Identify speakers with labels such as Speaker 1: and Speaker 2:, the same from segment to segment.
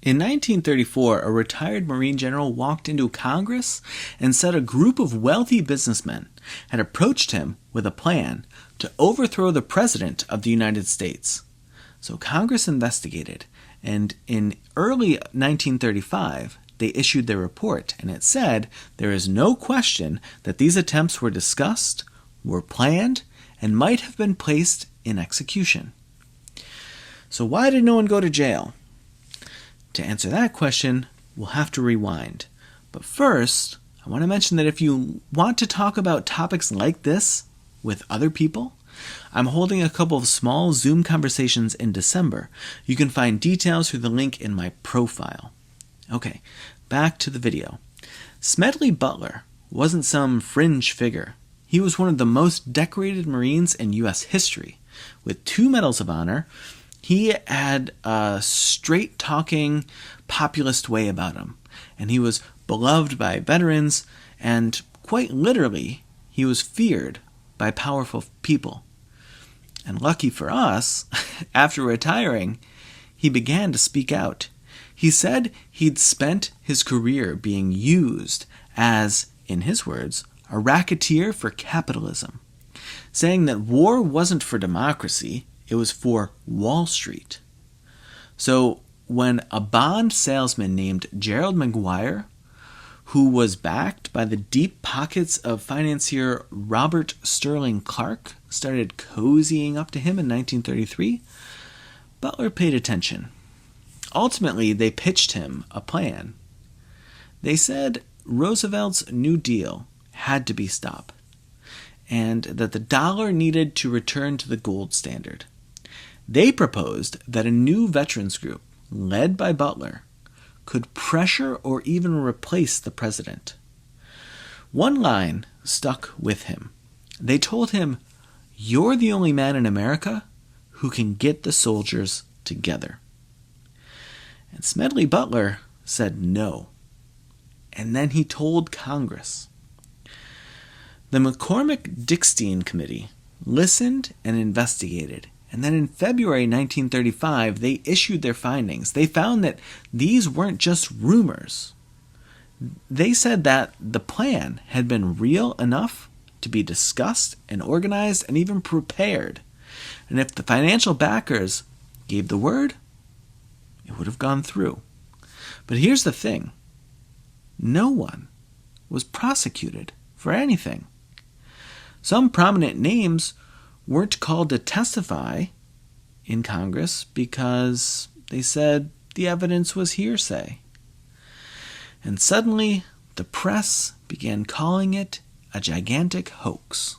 Speaker 1: In 1934, a retired Marine general walked into Congress and said a group of wealthy businessmen had approached him with a plan to overthrow the President of the United States. So Congress investigated, and in early 1935, they issued their report, and it said there is no question that these attempts were discussed, were planned, and might have been placed in execution. So why did no one go to jail? To answer that question, we'll have to rewind. But first, I want to mention that if you want to talk about topics like this with other people, I'm holding a couple of small Zoom conversations in December. You can find details through the link in my profile. Okay, back to the video. Smedley Butler wasn't some fringe figure. He was one of the most decorated Marines in U.S. history. With 2 Medals of Honor, he had a straight-talking, populist way about him, and he was beloved by veterans, and quite literally, he was feared by powerful people. And lucky for us, after retiring, he began to speak out. He said he'd spent his career being used as, in his words, a racketeer for capitalism, saying that war wasn't for democracy, it was for Wall Street. So when a bond salesman named Gerald McGuire, who was backed by the deep pockets of financier Robert Sterling Clark, started cozying up to him in 1933, Butler paid attention. Ultimately, they pitched him a plan. They said Roosevelt's New Deal had to be stopped, and that the dollar needed to return to the gold standard. They proposed that a new veterans group, led by Butler, could pressure or even replace the president. One line stuck with him. They told him, "You're the only man in America who can get the soldiers together." And Smedley Butler said no. And then he told Congress. The McCormack-Dickstein Committee listened and investigated. And then in February 1935, they issued their findings. They found that these weren't just rumors. They said that the plan had been real enough to be discussed and organized and even prepared. And if the financial backers gave the word, it would have gone through. But here's the thing. No one was prosecuted for anything. Some prominent names weren't called to testify in Congress because they said the evidence was hearsay. And suddenly, the press began calling it a gigantic hoax.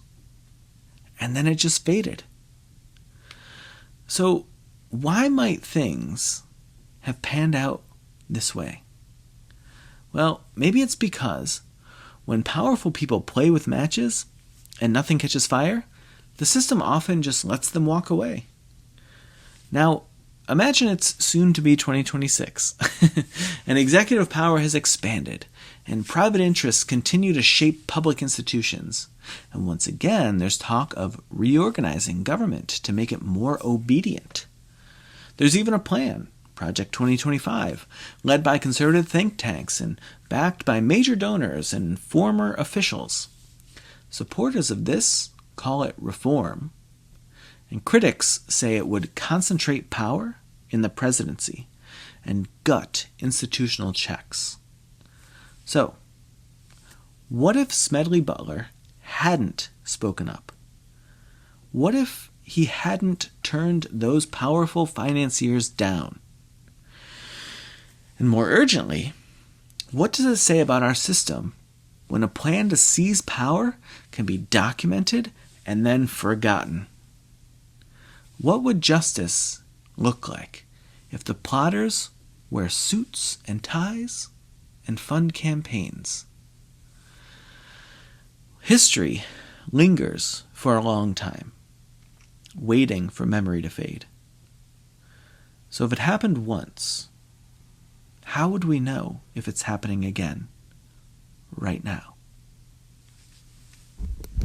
Speaker 1: And then it just faded. So, why might things have panned out this way? Well, maybe it's because when powerful people play with matches and nothing catches fire, the system often just lets them walk away. Now, imagine it's soon to be 2026, and executive power has expanded, and private interests continue to shape public institutions. And once again, there's talk of reorganizing government to make it more obedient. There's even a plan, Project 2025, led by conservative think tanks and backed by major donors and former officials. Supporters of this call it reform, and critics say it would concentrate power in the presidency and gut institutional checks. So, what if Smedley Butler hadn't spoken up? What if he hadn't turned those powerful financiers down? And more urgently, what does it say about our system when a plan to seize power can be documented and then forgotten? What would justice look like if the plotters wear suits and ties and fund campaigns? History lingers for a long time, waiting for memory to fade. So if it happened once, how would we know if it's happening again right now?